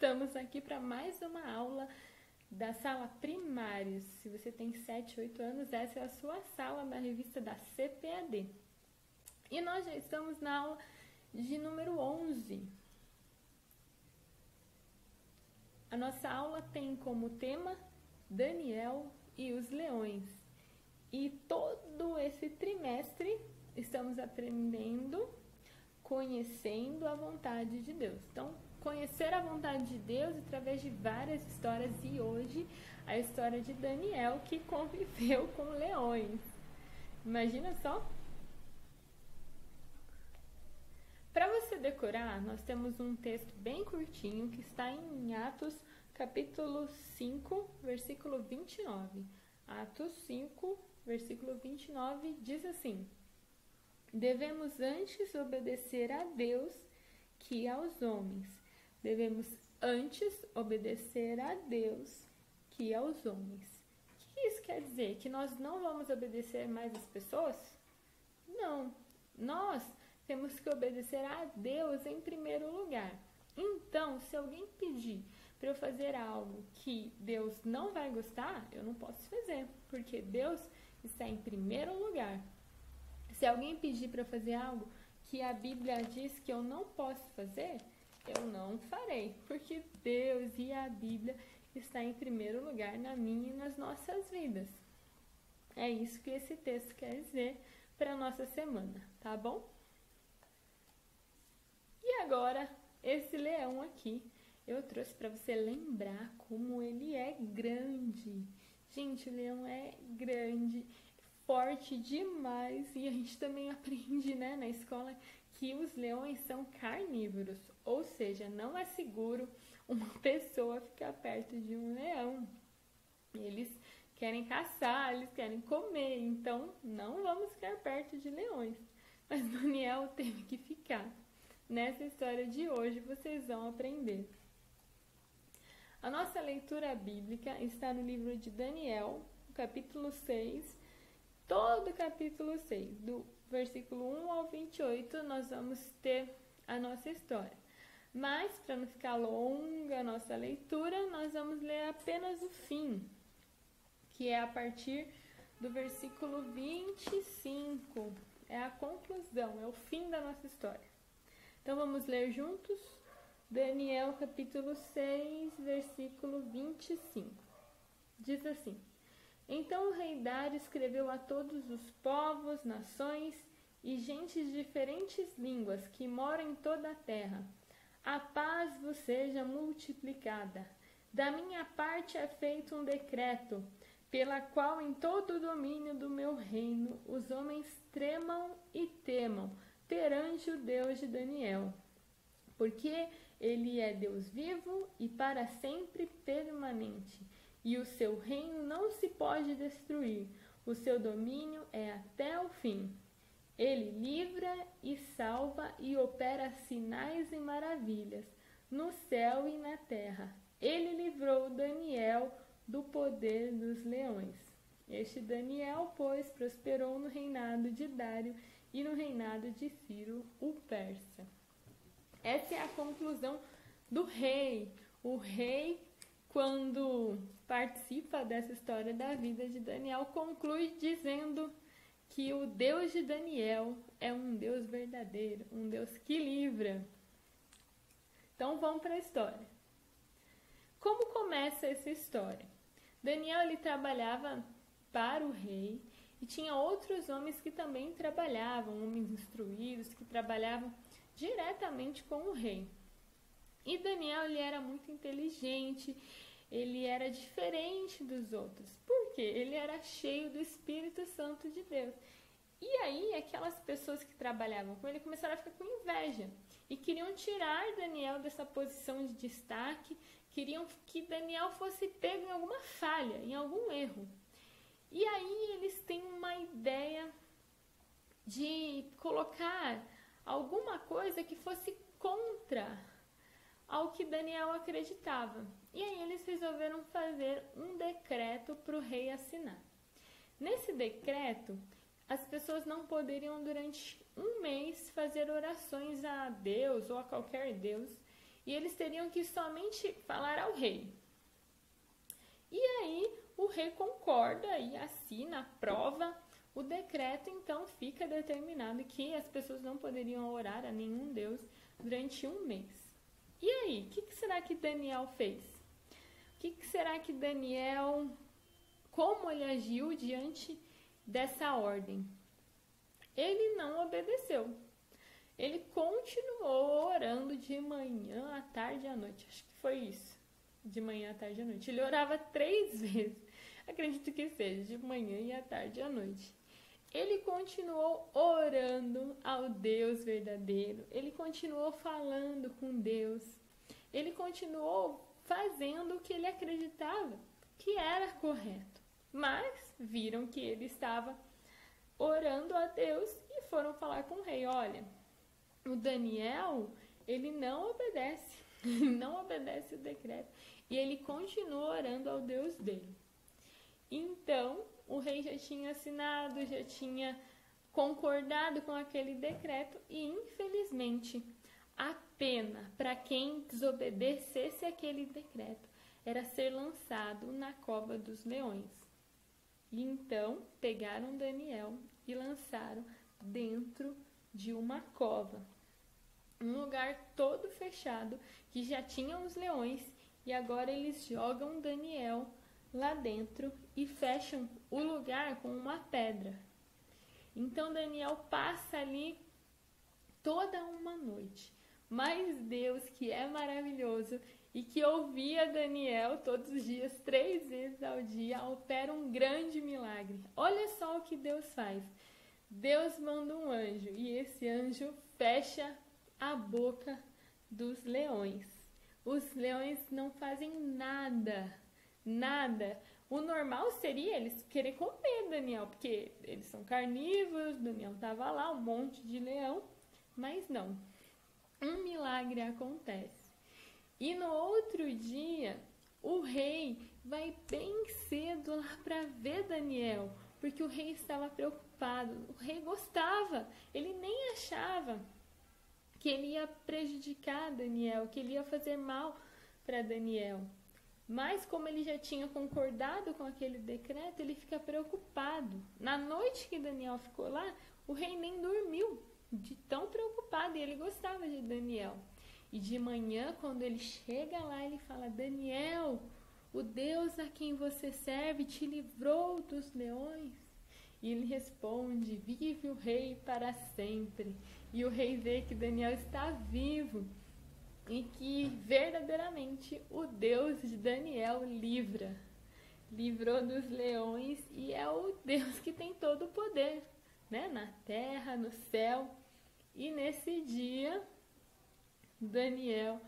Estamos aqui para mais uma aula da sala primários. Se você tem 7, 8 anos, essa é a sua sala da revista da CPAD. E nós já estamos na aula de número 11. A nossa aula tem como tema Daniel e os leões. E todo esse trimestre estamos aprendendo, conhecendo a vontade de Deus. Então, conhecer a vontade de Deus através de várias histórias, e hoje a história de Daniel, que conviveu com leões. Imagina só! Para você decorar, nós temos um texto bem curtinho que está em Atos capítulo 5, versículo 29. Atos 5, versículo 29 diz assim: devemos antes obedecer a Deus que aos homens. Devemos antes obedecer a Deus que aos homens. O que isso quer dizer? Que nós não vamos obedecer mais as pessoas? Não. Nós temos que obedecer a Deus em primeiro lugar. Então, se alguém pedir para eu fazer algo que Deus não vai gostar, eu não posso fazer, porque Deus está em primeiro lugar. Se alguém pedir para fazer algo que a Bíblia diz que eu não posso fazer, eu não farei, porque Deus e a Bíblia está em primeiro lugar na minha e nas nossas vidas. É isso que esse texto quer dizer para a nossa semana, tá bom? E agora, esse leão aqui, eu trouxe para você lembrar como ele é grande. Gente, o leão é grande, forte demais, e a gente também aprende, né, na escola que os leões são carnívoros, ou seja, não é seguro uma pessoa ficar perto de um leão. Eles querem caçar, eles querem comer, então não vamos ficar perto de leões. Mas Daniel teve que ficar. Nessa história de hoje vocês vão aprender. A nossa leitura bíblica está no livro de Daniel, capítulo 6, todo o capítulo 6, do versículo 1 ao 28, nós vamos ter a nossa história. Mas, para não ficar longa a nossa leitura, nós vamos ler apenas o fim, que é a partir do versículo 25. É a conclusão, é o fim da nossa história. Então, vamos ler juntos Daniel, capítulo 6, versículo 25. Diz assim: então o rei Dário escreveu a todos os povos, nações e gentes de diferentes línguas que moram em toda a terra: a paz vos seja multiplicada. Da minha parte é feito um decreto, pela qual em todo o domínio do meu reino os homens tremam e temam perante o Deus de Daniel, porque ele é Deus vivo e para sempre permanente, e o seu reino não se pode destruir, o seu domínio é até o fim. Ele livra e salva e opera sinais e maravilhas no céu e na terra. Ele livrou Daniel do poder dos leões. Este Daniel, pois, prosperou no reinado de Dário e no reinado de Ciro, o persa. Essa é a conclusão do rei. O rei, quando participa dessa história da vida de Daniel, conclui dizendo que o Deus de Daniel é um Deus verdadeiro, um Deus que livra. Então vamos para a história. Como começa essa história? Daniel ele trabalhava para o rei e tinha outros homens que também trabalhavam, homens instruídos que trabalhavam diretamente com o rei. E Daniel ele era muito inteligente, ele era diferente dos outros. Por quê? Ele era cheio do Espírito Santo de Deus. E aí aquelas pessoas que trabalhavam com ele começaram a ficar com inveja e queriam tirar Daniel dessa posição de destaque, queriam que Daniel fosse pego em alguma falha, em algum erro. E aí eles têm uma ideia de colocar alguma coisa que fosse contra ao que Daniel acreditava. E aí eles resolveram fazer um decreto para o rei assinar. Nesse decreto, as pessoas não poderiam durante um mês fazer orações a Deus ou a qualquer Deus e eles teriam que somente falar ao rei. E aí o rei concorda e assina, aprova o decreto, então fica determinado que as pessoas não poderiam orar a nenhum deus durante um mês. E aí, o que será que Daniel fez? O que será que Daniel, como ele agiu diante dessa ordem? Ele não obedeceu. Ele continuou orando de manhã, à tarde e à noite. Acho que foi isso. De manhã, à tarde e à noite. Ele orava 3 vezes. Acredito que seja, de manhã e à tarde e à noite. Ele continuou orando ao Deus verdadeiro. Ele continuou falando com Deus. Ele continuou fazendo o que ele acreditava que era correto. Mas viram que ele estava orando a Deus e foram falar com o rei. Olha, o Daniel, ele não obedece. Não obedece o decreto. E ele continua orando ao Deus dele. Então, o rei já tinha assinado, já tinha concordado com aquele decreto e, infelizmente, a pena para quem desobedecesse aquele decreto era ser lançado na cova dos leões. E então, pegaram Daniel e lançaram dentro de uma cova, um lugar todo fechado, que já tinha os leões, e agora eles jogam Daniel lá dentro e fecham o lugar com uma pedra. Então Daniel passa ali toda uma noite. Mas Deus, que é maravilhoso e que ouvia Daniel todos os dias, 3 vezes ao dia, opera um grande milagre. Olha só o que Deus faz. Deus manda um anjo e esse anjo fecha a boca dos leões. Os leões não fazem nada. Nada. O normal seria eles querer comer Daniel, porque eles são carnívoros, Daniel estava lá, um monte de leão, mas não. Um milagre acontece. E no outro dia, o rei vai bem cedo lá para ver Daniel, porque o rei estava preocupado. O rei gostava, ele nem achava que ele ia prejudicar Daniel, que ele ia fazer mal para Daniel. Mas como ele já tinha concordado com aquele decreto, ele fica preocupado. Na noite que Daniel ficou lá, o rei nem dormiu, de tão preocupado, e ele gostava de Daniel. E de manhã, quando ele chega lá, ele fala: Daniel, o Deus a quem você serve te livrou dos leões? E ele responde: vive o rei para sempre. E o rei vê que Daniel está vivo e que verdadeiramente o Deus de Daniel livrou dos leões, e é o Deus que tem todo o poder, né? Na terra, no céu. E nesse dia, Daniel,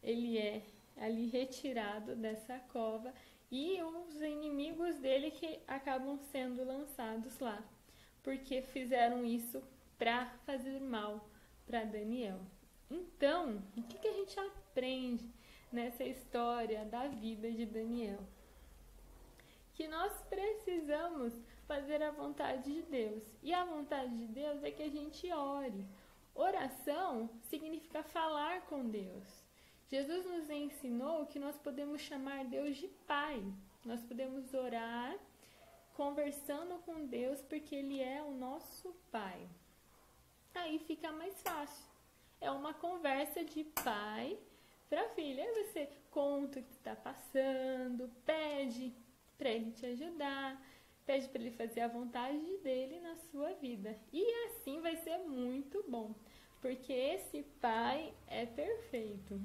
ele é ali retirado dessa cova e os inimigos dele que acabam sendo lançados lá, porque fizeram isso para fazer mal para Daniel. Então, o que a gente aprende nessa história da vida de Daniel? Que nós precisamos fazer a vontade de Deus. E a vontade de Deus é que a gente ore. Oração significa falar com Deus. Jesus nos ensinou que nós podemos chamar Deus de Pai. Nós podemos orar conversando com Deus porque Ele é o nosso Pai. Aí fica mais fácil. É uma conversa de pai para filho. Aí você conta o que está passando, pede para ele te ajudar, pede para ele fazer a vontade dele na sua vida. E assim vai ser muito bom, porque esse pai é perfeito.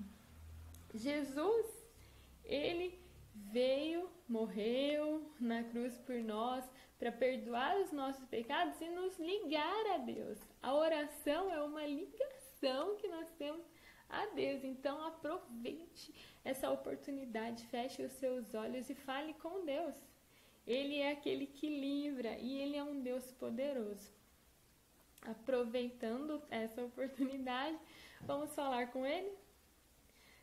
Jesus, ele veio, morreu na cruz por nós para perdoar os nossos pecados e nos ligar a Deus. A oração é uma ligação que nós temos a Deus. Então aproveite essa oportunidade, feche os seus olhos e fale com Deus. Ele é aquele que livra e Ele é um Deus poderoso. Aproveitando essa oportunidade, vamos falar com Ele?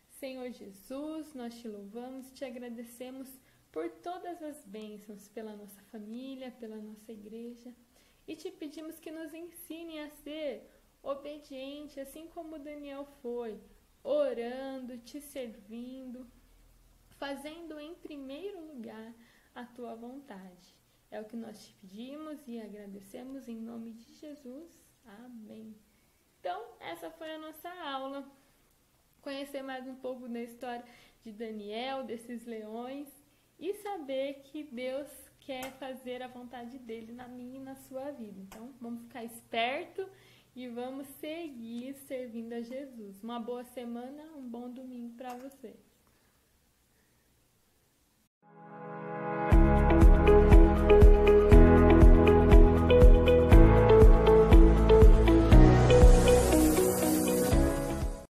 Senhor Jesus, nós te louvamos, te agradecemos por todas as bênçãos, pela nossa família, pela nossa igreja, e te pedimos que nos ensine a ser obediente, assim como Daniel foi, orando, te servindo, fazendo em primeiro lugar a tua vontade. É o que nós te pedimos e agradecemos em nome de Jesus. Amém. Então, essa foi a nossa aula. Conhecer mais um pouco da história de Daniel, desses leões, e saber que Deus quer fazer a vontade dele na minha e na sua vida. Então, vamos ficar esperto e vamos seguir servindo a Jesus. Uma boa semana, um bom domingo para você.